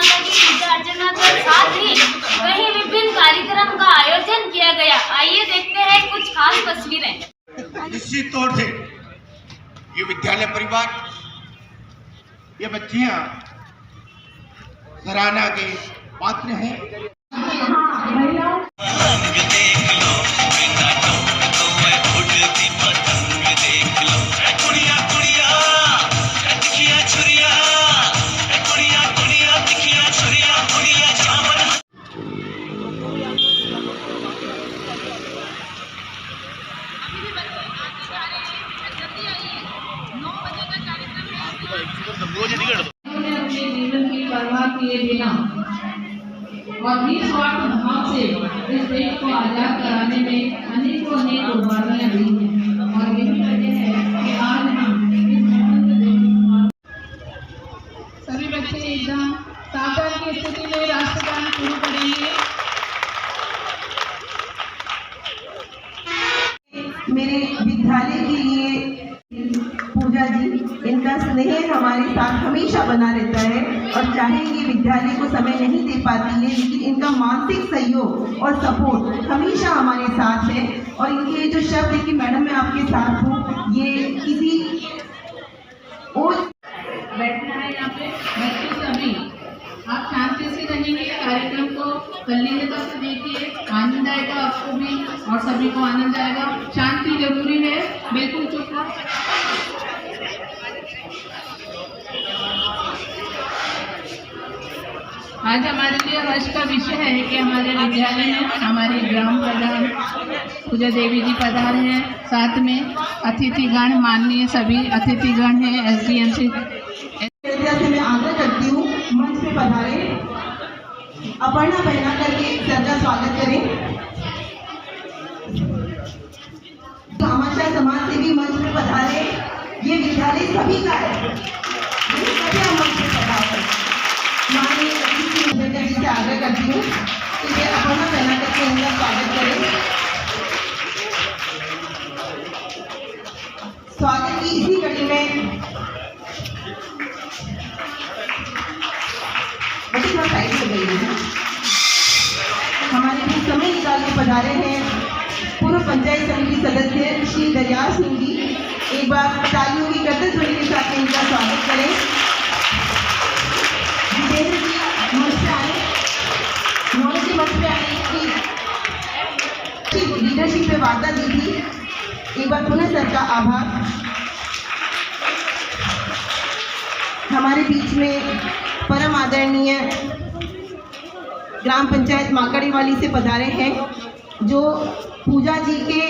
माता की पूजा अर्चना के साथ ही कहीं विभिन्न कार्यक्रम का आयोजन किया गया। आइए देखते हैं कुछ खास तस्वीरें। निश्चित तौर से ये विद्यालय परिवार, ये बच्चियां सराहना के पात्र हैं। जीवन की परवाह किए बिना और निस्वार्थ भाव से इस देश को आजाद कराने में अनेकों कुर्बानियां दी हैं और यही वजह है कि आज हम सभी बच्चे एकदम सावधान की स्थिति में राष्ट्रगान शुरू करेंगे। मेरे विद्यालय के लिए पूजा जी, इनका स्नेह हमारे साथ हमेशा बना रहता है और चाहे ये विद्यालय को समय नहीं दे पाती है, लेकिन इनका मानसिक सहयोग और सपोर्ट हमेशा हमारे साथ है। और इनके जो शब्द है कि मैडम मैं आपके साथ हूँ, ये किसी और बैठना है यहाँ पे। बच्चे सभी आप शांति से रहेंगे, कार्यक्रम को तल्लीनता से देखिए, आनंद आएगा आपको भी और सभी को आनंद आएगा। शांति जरूरी है, बिल्कुल चुप रहो। आज हमारे लिए हर्ष का विषय है कि हमारे विद्यालय में हमारी ग्राम प्रधान पूजा देवी जी पधारे हैं, साथ में अतिथिगण, माननीय सभी अतिथिगण हैं। एसडीएमसी से मैं आग्रह करती हूँ मंच पे पधारे, अपर्णा पहना करके सर का स्वागत करें। समाचार समाज से भी मंच पे पधारे, ये विद्यालय सभी का है, सभी मंच पे पधारे। माननीय अतिथि जी से आग्रह करती हूँ कि ये अपर्णा पहना करके इनका स्वागत करें। स्वागत की इसी कड़ी में साइड हो गई है। हमारे लिए समय निकाल के पधारे हैं पूर्व पंचायत समिति सदस्य श्री दरियाल सिंह जी। एक बार तालियों की करतब ध्वनि के साथ इनका स्वागत करें। जितेंद्र जी मंच पे आए, उन्होंने भी मंच पे आने की लीडरशिप पे वार्ता दी थी। एक बार पुनः सर का आभार। हमारे बीच में परम आदरणीय ग्राम पंचायत माकड़ीवाली से पधारे हैं, जो पूजा जी के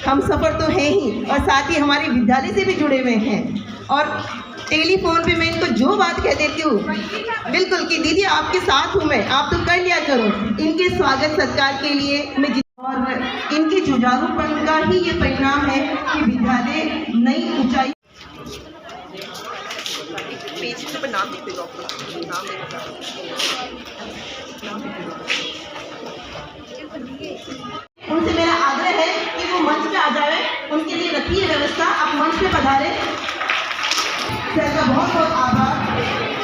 हम सफ़र तो हैं ही और साथ ही हमारे विद्यालय से भी जुड़े हुए हैं। और टेलीफोन पे मैं इनको जो बात कह देती हूँ बिल्कुल कि दीदी आपके साथ हूँ मैं, आप तो कर लिया करो। इनके स्वागत सत्कार के लिए मैं और इनके जुझारूपन का ही ये परिणाम है कि विद्यालय नई ऊंचाई। पेज पे नाम लिख देगा, नाम उनसे मेरा आग्रह है कि वो मंच पे आ जाए, उनके लिए रखिए व्यवस्था। आप मंच पे पधारे। सर का बहुत बहुत आभार।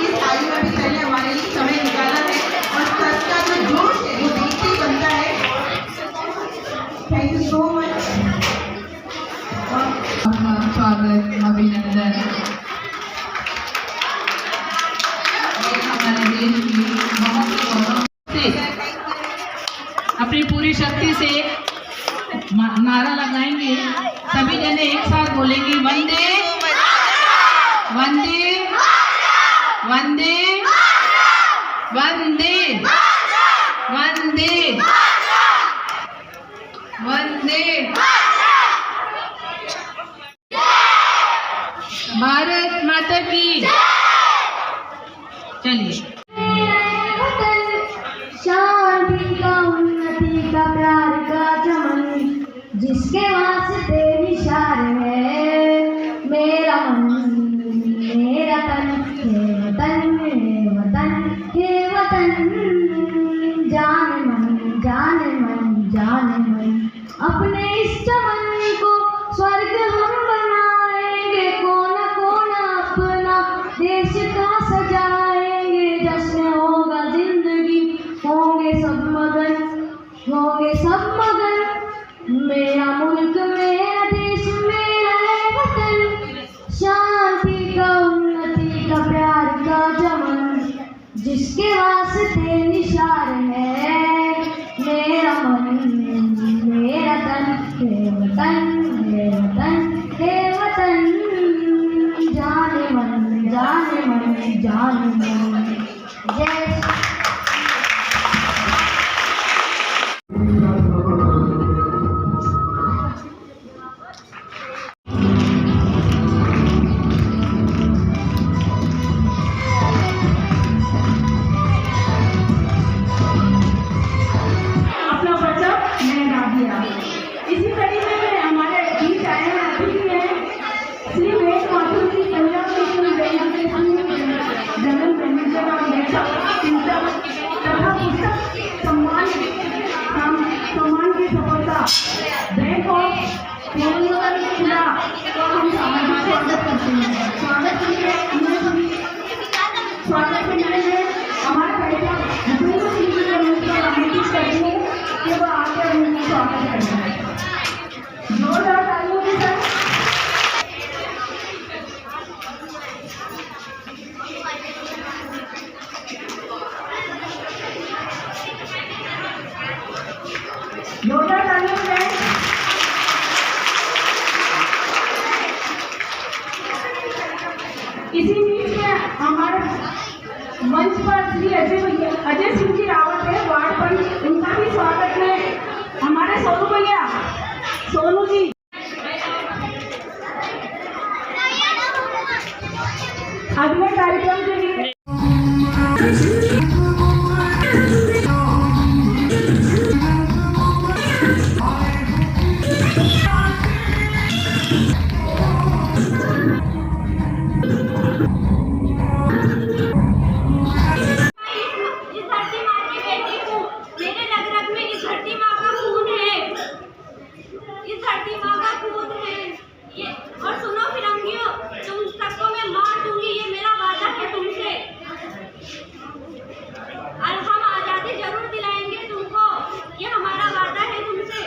इस आयु में भी सर ने हमारे लिए समय निकाला है और सर का जो जोश है वो देखते ही बनता है। Thank you so much. स्वागत, अभिनंदन। अपनी पूरी शक्ति से नारा लगाएंगे। सभी जने एक साथ बोलेंगे, वंदे वंदे वंदे वंदे वंदे वंदे। भारत माता की। चलिए। शांति का, उन्नति का, प्यार का चमन, जिसके वास्ते निशार है मेरा मन, मेरा तन, हे वतन, हे वतन, हे वतन। जान मन, जान मन, जान मन, अपने इस चमन को स्वर्ग हम बनाएंगे। कोना कोना अपना देश का सजाएंगे। जश्न होगा जिसके वास्ते निशार है मेरा मन मेरा तन हे वतन हे वतन हे वतन जाने मन जाने मन जाने मन। जय अपना बच्चा मैं राबिया। इसी तरीके में हमारे बीच आए हैं अतिथि हैं Shri Ved Madhur ji Punjab National Education general manager और लेखक चिंतक तथा पुस्तक सम्मान की सफलता बैंक ऑफ तेलंगाना खुला तो हम स्वागत करते हैं। स्वागत करके उन्हें सभी स्वागत करने में हमारे बेटा भूपेंद्र सिंह जी को नमस्कार आमंत्रित करती हूँ कि वो आकर उनका स्वागत करते हैं। जोरदार तालियों के साथ। जोरदार तालियों के साथ। इसी बीच में हमारे मंच पर श्री अजय सिंह जी रावत है वार्ड पंच, उनका भी स्वागत है। हमारे सोनू भैया सोनू जी अगले कार्यक्रम के लिए और सुनो फिरंगियों, तुम सबको मैं मार दूंगी, ये मेरा वादा है तुमसे। और हम आजादी जरूर दिलाएंगे तुमको, ये हमारा वादा है तुमसे।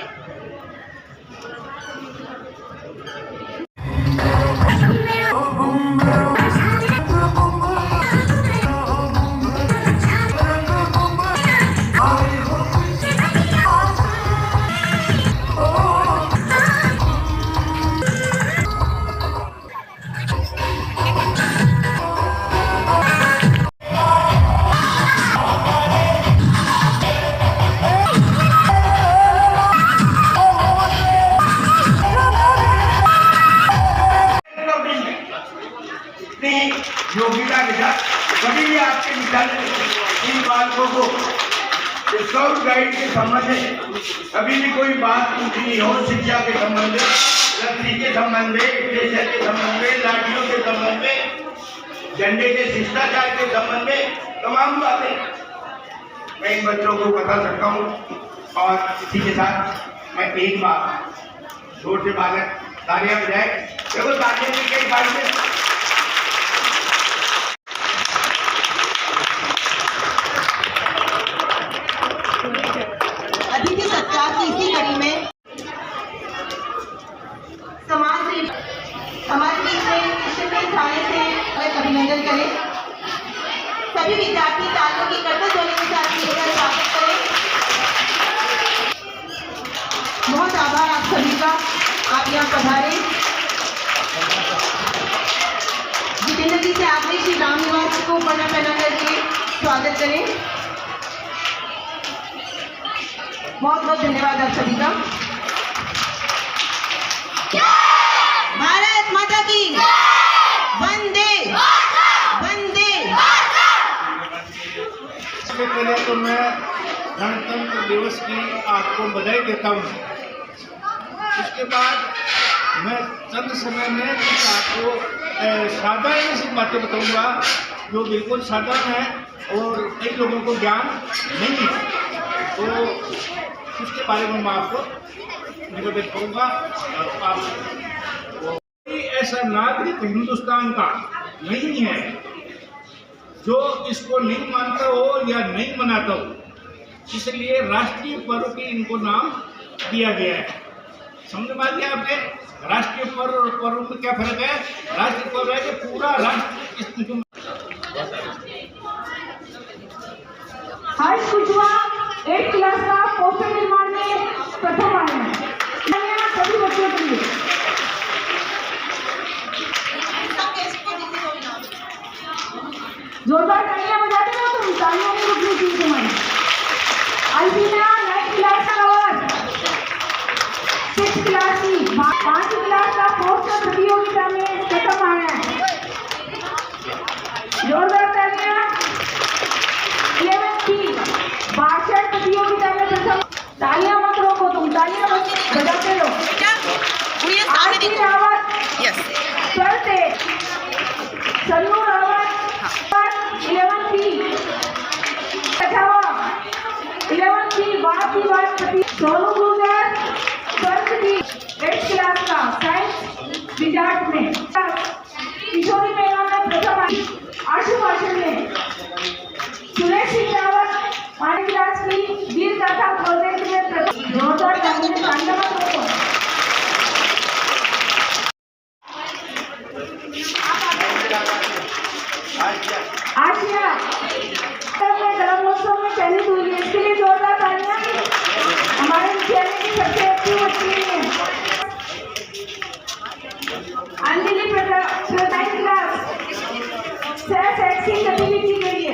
योग्यता के साथ कभी भी आपके विद्यालय इन बालकों को स्काउट गाइड के संबंध में कभी भी कोई बात पूछनी हो, शिक्षा के संबंध में, रस्सी के संबंध में, स्टेशन के संबंध में, लाठियों के संबंध में, झंडे के शिष्टाचार के संबंध में, तमाम बातें मैं इन बच्चों को बता सकता हूँ। और इसी के साथ मैं एक बार जोर से बालक तालियां बजाए। देखो तालियां की कई बार से अतिथि सत्कार की इसी कड़ी में समाज से हमारे बीच में शिक्षक थाने से अभिनंदन करें। सभी विद्यार्थी तालियों की करतब ध्वनि के साथ मिलकर स्वागत करें। बहुत आभार आप सभी का, आप यहाँ पधारे। जितेंद्र जी से आगे श्री राम निवास को पढ़ना पहना करके स्वागत करें। बहुत बहुत धन्यवाद आप सभी का। भारत माता की वंदे वंदे। इससे पहले तो मैं गणतंत्र दिवस की आपको बधाई देता हूँ। उसके बाद मैं चंद समय में कुछ आपको साधारण सी बातें बताऊंगा जो बिल्कुल साधारण है और कई लोगों को ज्ञान नहीं है, तो उसके बारे में मैं आपको निवेदन करूँगा। आप कोई ऐसा नागरिक हिंदुस्तान का नहीं है जो इसको नहीं मानता हो या नहीं मनाता हो, इसलिए राष्ट्रीय पर्व की इनको नाम दिया गया है। समझ में आ गया आपके? राष्ट्रीय पर्व और पर्व में क्या फर्क है? राष्ट्रीय पर्व है कि पूरा राष्ट्र हर्ष कुशवाहा 8th क्लास का पोस्टर निर्माण में प्रथम आए हैं। सभी बच्चों के लिए जोरदार तालियां बजाते हो तो तालियों में रुकनी चाहिए तुम्हारी। अल्पीना 9th क्लास का अवार्ड 6th क्लास की 5वीं क्लास का पोस्टर प्रतियोगिता में प्रथम आया है। जोरदार तालियां। 11th की भाषण प्रतियोगिता में प्रथम। तालियां मत रोको तुम, तालियां बजाते रहो। आरती Rawat 12th A, Sannu Rawat 11th B, 11th B बात की बात प्रति। सोनू गुजर 12th B 8th क्लास का साइंस विजार्ड में। किशोरी मेला में प्रथम आई। आशु भाषण में सुरेश सिंह रावत 5वीं क्लास की वीर गाथा प्रोजेक्ट में प्रथम। जोरदार तालियां रोको। आशिया ग्रामोत्सव में चयनित हुई है, इसके लिए जोरदार तालियां। हमारे विद्यालय की सबसे अच्छी बच्ची है Anjali Pratap 9th class self acting गतिविधि के लिए।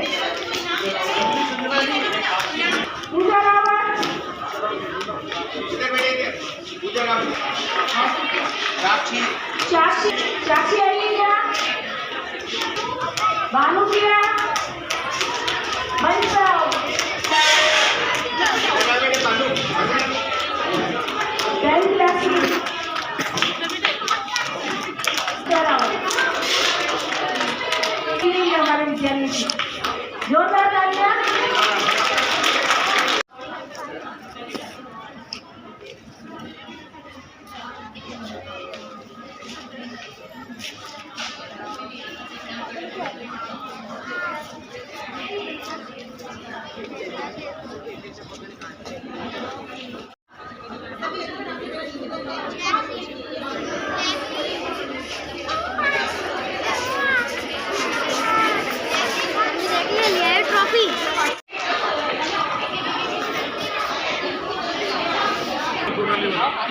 पूजा रावत साक्षी अलीजा भानुप्रिया बंसाव 10th क्लास हमारे विद्यालय की। जोरदार तालियां।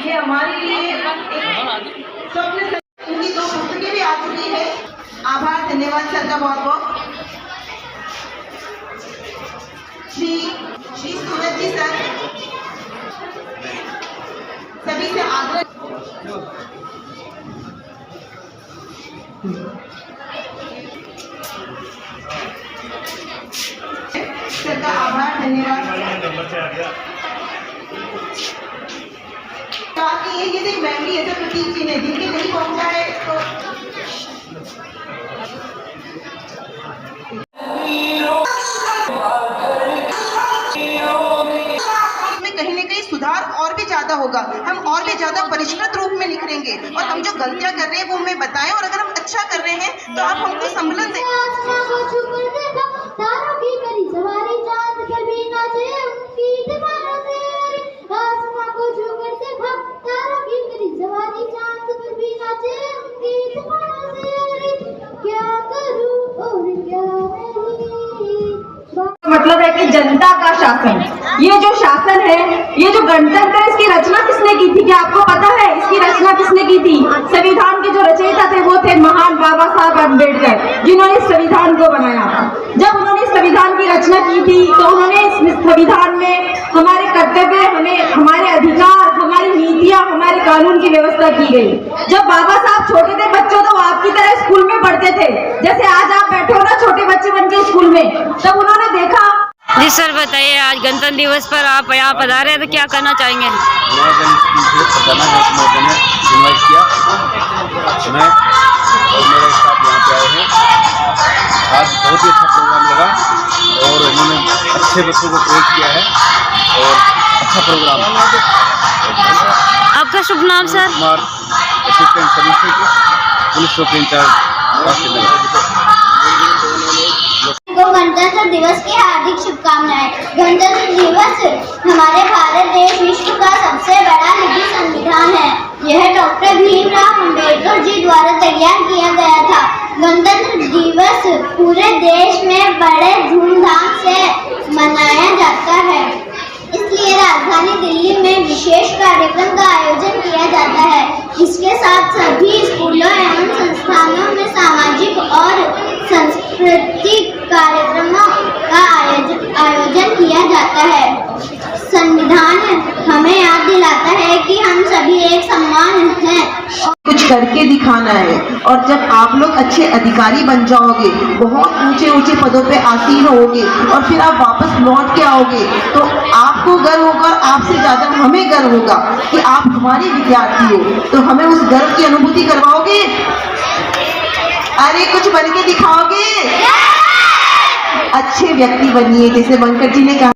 ये हमारे लिए स्वप्न उनकी 2 पुस्तकें भी आ चुकी है। आभार, धन्यवाद सर का बहुत बहुत। श्री सूरज जी सर सभी से आग्रह सर का आभार, धन्यवाद। ताकि ये देख मेमोरी ऐसा प्रतीक चिन्ह है जिनके नहीं पहुंचा है तो कहीं न कहीं सुधार और भी ज्यादा होगा। हम और भी ज्यादा परिष्कृत रूप में लिखेंगे और हम जो गलतियां कर रहे हैं वो हमें बताएं और अगर हम अच्छा कर रहे हैं तो आप हमको सम्मेलन दें। मतलब है कि जनता का शासन, ये जो शासन है, ये जो गणतंत्र है, इसकी रचना किसने की थी? क्या आपको पता है इसकी रचना किसने की थी? संविधान के जो रचयिता थे वो थे महान बाबा साहब अम्बेडकर, जिन्होंने इस संविधान को बनाया। जब उन्होंने इस संविधान की रचना की थी तो उन्होंने इस संविधान में हमारे कर्तव्य, हमें हमारे अधिकार, हमारी नीतियां, हमारे कानून की व्यवस्था की गई। जब बाबा साहब छोटे थे बच्चों तो आपकी तरह स्कूल में पढ़ते थे, जैसे आज आप बैठे हो ना छोटे बच्चे बन के स्कूल में, तब उन्होंने देखा। जी सर बताइए, आज गणतंत्र दिवस पर आप यहाँ पधारे हैं तो क्या करना चाहेंगे? मैं और मेरे स्टाफ यहाँ पे आए हैं। आज बहुत ही अच्छा प्रोग्राम लगा और इन्होंने अच्छे बच्चों को प्रेरित किया है और अच्छा प्रोग्राम। आपका शुभ नाम sir? Kumar, assistant sub inspector, police चौकी इंचार्ज। गणतंत्र दिवस की हार्दिक शुभकामनाएं। गणतंत्र दिवस हमारे भारत देश विश्व का सबसे बड़ा लिखित संविधान है। यह डॉक्टर भीमराव अम्बेडकर जी द्वारा तैयार किया गया था। गणतंत्र दिवस पूरे देश में बड़े धूमधाम से मनाया सम्मान है। कुछ करके दिखाना है, और जब आप लोग अच्छे अधिकारी बन जाओगे, बहुत ऊंचे ऊंचे पदों पे आसीन होगे, और फिर आप वापस लौट के आओगे, तो आपको गर्व होगा, और आपसे ज्यादा हमें गर्व होगा कि आप हमारे विद्यार्थी हो। तो हमें उस गर्व की अनुभूति करवाओगे? अरे कुछ बन के दिखाओगे? अच्छे व्यक्ति बनिए, जैसे बंकर जी ने कहा।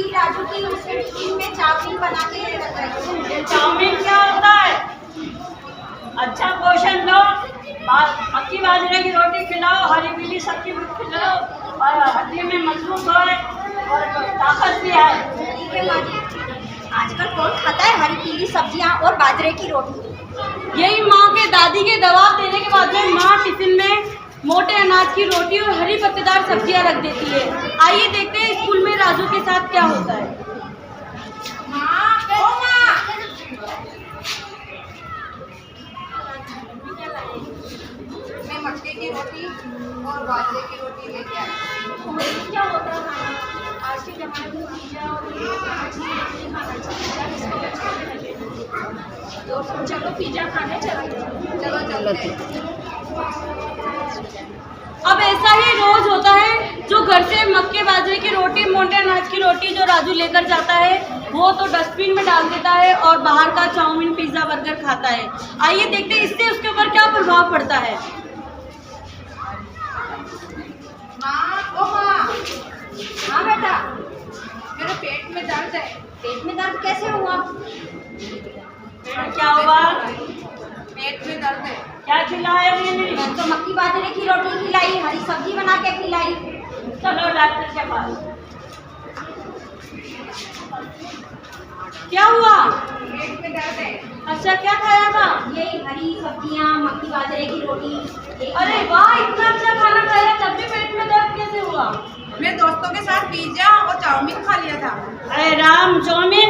राजू की उसके टिफिन में चाउमीन बना के रख रही हूँ। चाउमीन क्या होता है? अच्छा पोषण दो, मक्की बाजरे की रोटी खिलाओ, हरी पीली सब्जी खिलाओ, और हड्डी में मजबूत हो और ताकत भी है। ठीक है माँ जी। आजकल कौन खाता है हरी पीली सब्जियाँ और बाजरे की रोटी? यही माँ के दादी के दबाव देने के बाद में माँ टिफिन में मोटे अनाज की रोटी और हरी पत्तेदार सब्जियां रख देती है। आइए देखते हैं स्कूल में राजू के साथ क्या होता है। मैं मक्के की रोटी और बाजरे की रोटी लेके आई। क्या होता है खाना? आज के जमाने में पिज्जा और तो चलो पिज्जा खाने चलो। अब ऐसा ही रोज होता है, जो घर से मक्के बाजरे की रोटी, मोटे अनाज की रोटी जो राजू लेकर जाता है, वो तो डस्टबिन में डाल देता है और बाहर का चाउमीन पिज्जा बर्गर खाता है। आइए देखते हैं इससे उसके ऊपर क्या प्रभाव पड़ता है। हाँ बेटा, मेरे पेट में दर्द है। पेट में दर्द कैसे हुआ? क्या हुआ? पेट में दर्द है। क्या खिलाया मैंने? मैं तो मक्की बाजरे की रोटी खिलाई, हरी सब्जी बना के खिलाई। चलो डॉक्टर के पास। क्या हुआ? पेट में दर्द है। अच्छा, क्या खाया था? यही हरी सब्जियाँ, मक्की बाजरे की रोटी। अरे वाह, इतना अच्छा खाना खाया, तब भी पेट में दर्द कैसे हुआ? मैं दोस्तों के साथ पिज्जा और चाउमीन खा लिया था। अरे राम, चाउमीन?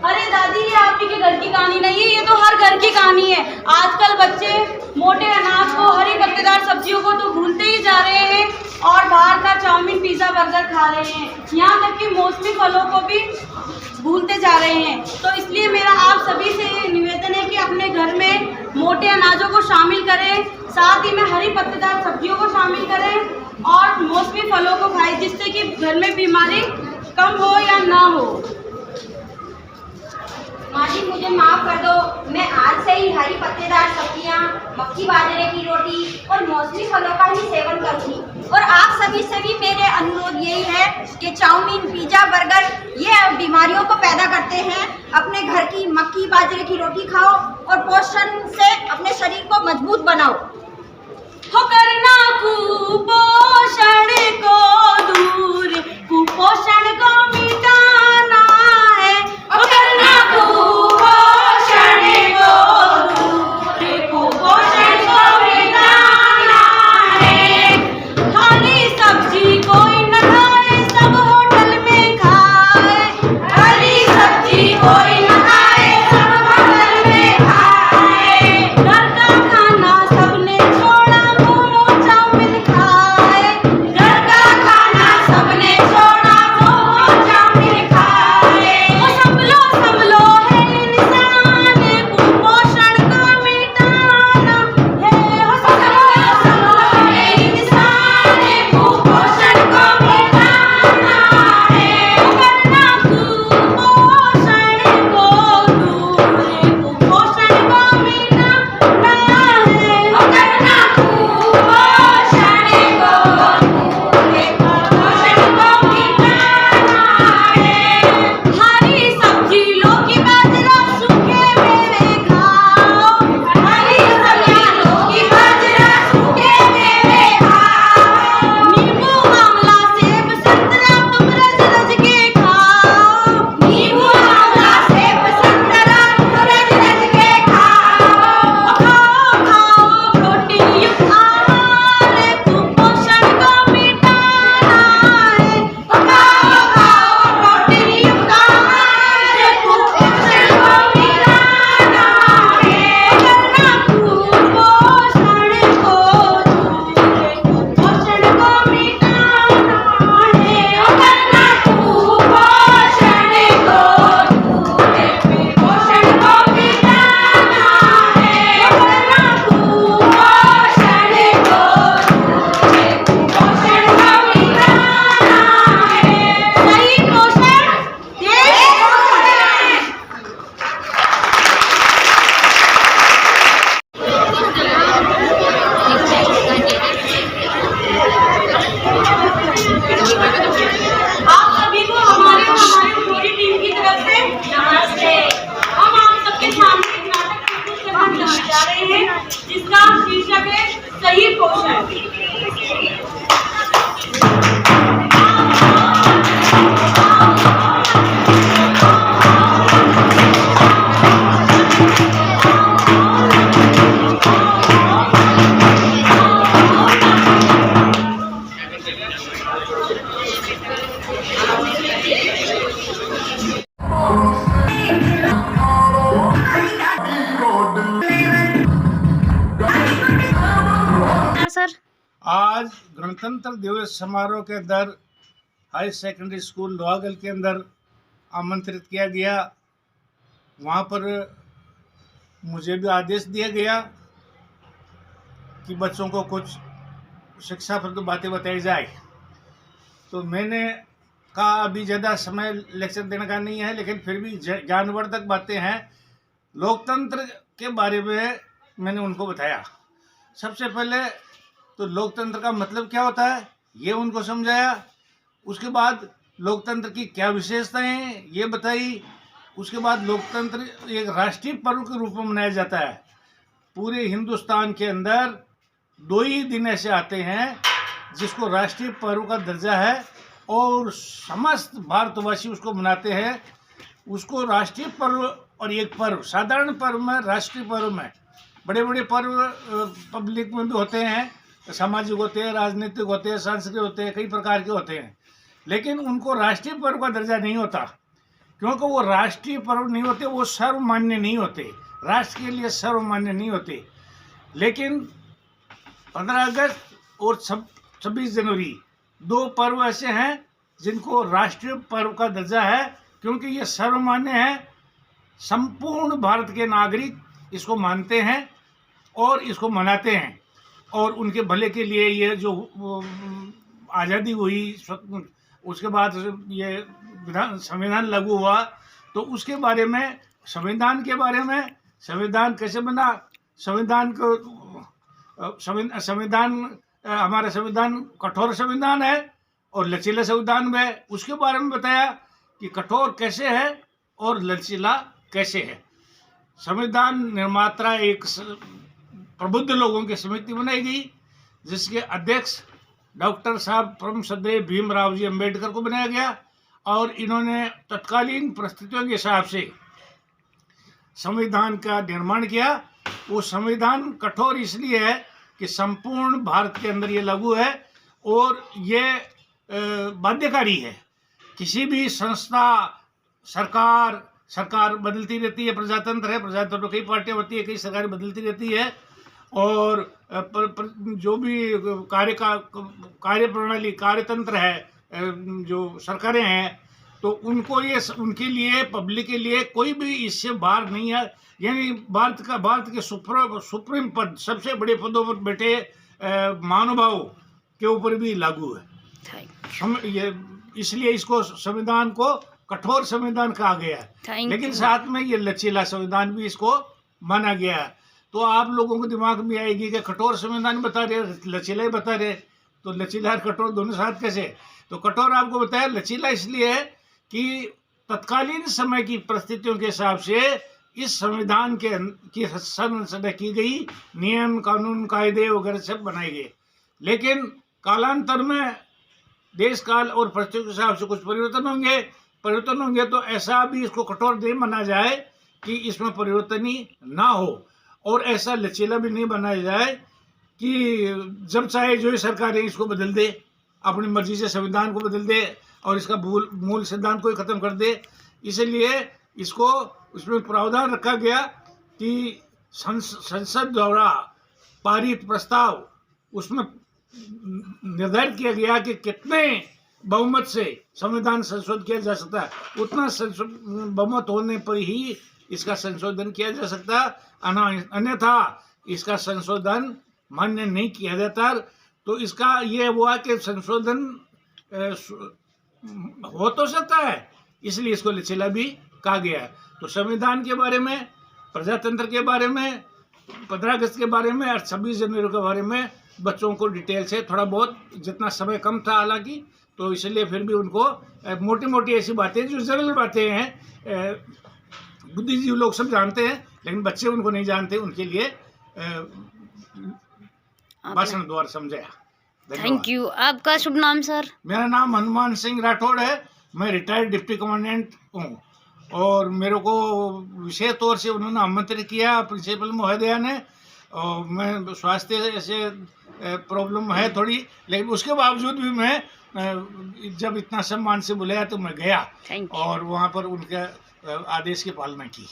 अरे दादी, ये आपकी घर की कहानी नहीं है, ये तो हर घर की कहानी है। आजकल बच्चे मोटे अनाज को, हरी पत्तेदार सब्जियों को तो भूलते ही जा रहे हैं और बाहर का चाउमीन पिज्जा बर्गर खा रहे हैं। यहाँ तक कि मौसमी फलों को भी भूलते जा रहे हैं। तो इसलिए मेरा आप सभी से निवेदन है कि अपने घर में मोटे अनाजों को शामिल करें, साथ ही में हरी पत्तेदार सब्जियों को शामिल करें और मौसमी फलों को खाएं, जिससे कि घर में बीमारी कम हो या ना हो। माँ जी, मुझे माफ कर दो, मैं आज से ही हरी पत्तेदार सब्जियाँ, मक्की बाजरे की रोटी और मौसमी फलों का ही सेवन करूँगी। और आप सभी से भी मेरे अनुरोध यही है कि चाउमीन, पिज्जा, बर्गर ये बीमारियों को पैदा करते हैं। अपने घर की मक्की बाजरे की रोटी खाओ और पोषण से अपने शरीर को मजबूत बनाओ। हो करना कुपोषण को दूर, कुपोषण को मिटाना है। हो करना कुपोषण को दूर, कुपोषण को मिटाना है। हरी सब्जी कोई न खाए, सब होटल में खाए। हरी सब्जी कोई न खाए, सब होटल में खाए। घर का खाना सब गणतंत्र दिवस समारोह के अंदर हाई सेकेंडरी स्कूल लोहागल के अंदर आमंत्रित किया गया। वहाँ पर मुझे भी आदेश दिया गया कि बच्चों को कुछ शिक्षाप्रद बातें बताई जाए। तो मैंने कहा अभी ज़्यादा समय लेक्चर देने का नहीं है, लेकिन फिर भी ज्ञानवर्धक बातें हैं। लोकतंत्र के बारे में मैंने उनको बताया। सबसे पहले तो लोकतंत्र का मतलब क्या होता है ये उनको समझाया। उसके बाद लोकतंत्र की क्या विशेषताएं हैं ये बताई। उसके बाद लोकतंत्र एक राष्ट्रीय पर्व के रूप में मनाया जाता है। पूरे हिंदुस्तान के अंदर 2 ही दिन ऐसे आते हैं जिसको राष्ट्रीय पर्व का दर्जा है और समस्त भारतवासी उसको मनाते हैं। उसको राष्ट्रीय पर्व और एक पर्व, साधारण पर्व में, राष्ट्रीय पर्व में, बड़े बड़े पर्व पब्लिक में भी होते हैं, सामाजिक होते हैं, राजनीतिक होते हैं, सांस्कृतिक होते हैं, कई प्रकार के होते हैं, लेकिन उनको राष्ट्रीय पर्व का दर्जा नहीं होता। क्योंकि वो राष्ट्रीय पर्व नहीं होते, वो सर्वमान्य नहीं होते, राष्ट्र के लिए सर्वमान्य नहीं होते। लेकिन 15 अगस्त और 26 जनवरी 2 पर्व ऐसे हैं जिनको राष्ट्रीय पर्व का दर्जा है, क्योंकि ये सर्वमान्य है। संपूर्ण भारत के नागरिक इसको मानते हैं और इसको मनाते हैं। और उनके भले के लिए ये जो आज़ादी हुई, उसके बाद ये संविधान लागू हुआ, तो उसके बारे में, संविधान के बारे में, संविधान कैसे बना, संविधान हमारा संविधान कठोर संविधान है और लचीला संविधान है, उसके बारे में बताया कि कठोर कैसे है और लचीला कैसे है। संविधान निर्माता एक प्रबुद्ध लोगों की समिति बनाई गई जिसके अध्यक्ष डॉक्टर साहब परम श्रद्धेय भीमराव जी अम्बेडकर को बनाया गया और इन्होंने तत्कालीन परिस्थितियों के हिसाब से संविधान का निर्माण किया। वो संविधान कठोर इसलिए है कि संपूर्ण भारत के अंदर ये लागू है और ये बाध्यकारी है। किसी भी संस्था, सरकार बदलती रहती है, प्रजातंत्र है, प्रजातंत्र में कई पार्टियां होती है, कई सरकारें बदलती रहती है और जो भी कार्य प्रणाली, कार्यतंत्र है, जो सरकारें हैं, तो उनको ये, उनके लिए, पब्लिक के लिए कोई भी इससे बाहर नहीं है। यानी भारत के सुप्रीम पद, सबसे बड़े पदों पर बैठे महानुभाव के ऊपर भी लागू है। ये इसलिए इसको संविधान को कठोर संविधान कहा गया है, लेकिन साथ में ये लचीला संविधान भी इसको माना गया है। तो आप लोगों को दिमाग में आएगी कि कठोर संविधान बता रहे, लचीला ही बता रहे, तो लचीला और कठोर दोनों साथ कैसे? तो कठोर आपको बताया, लचीला इसलिए है कि तत्कालीन समय की परिस्थितियों के हिसाब से इस संविधान की संरचना की गई, नियम, कानून, कायदे वगैरह सब बनाए गए। लेकिन कालांतर में देश काल और परिस्थितियों के हिसाब से कुछ परिवर्तन होंगे तो ऐसा भी इसको कठोर नहीं बना जाए कि इसमें परिवर्तन ही ना हो, और ऐसा लचीला भी नहीं बनाया जाए कि जब चाहे जो ही सरकारें इसको बदल दे, अपनी मर्जी से संविधान को बदल दे और इसका मूल सिद्धांत को ही खत्म कर दे। इसलिए इसको उसमें प्रावधान रखा गया कि संसद द्वारा पारित प्रस्ताव, उसमें निर्धारित किया गया कि कितने बहुमत से संविधान संशोधित किया जा सकता है, उतना बहुमत होने पर ही इसका संशोधन किया जा सकता, अन्यथा इसका संशोधन मान्य नहीं किया जाता। तो इसका ये हुआ कि संशोधन हो तो सकता है, इसलिए इसको लचीला भी कहा गया है। तो संविधान के बारे में, प्रजातंत्र के बारे में, 15 अगस्त के बारे में और 26 जनवरी के बारे में बच्चों को डिटेल से थोड़ा बहुत, जितना समय कम था हालांकि, तो इसलिए फिर भी उनको मोटी मोटी ऐसी बातें जो जनरल बातें हैं, बुद्धिजीवी लोग सब जानते हैं लेकिन बच्चे उनको नहीं जानते, उनके लिए भाषण द्वारा समझाया। Thank you. आपका शुभ नाम सर? मेरा नाम हनुमान सिंह राठौड़ है, मैं रिटायर्ड डिप्टी कमांडेंट हूँ और मेरे को विशेष तौर से उन्होंने आमंत्रित किया प्रिंसिपल महोदया ने, और मैं स्वास्थ्य से प्रॉब्लम है थोड़ी, लेकिन उसके बावजूद भी मैं जब इतना सम्मान से बुलाया तो मैं गया और वहाँ पर उनके आदेश की पालना की।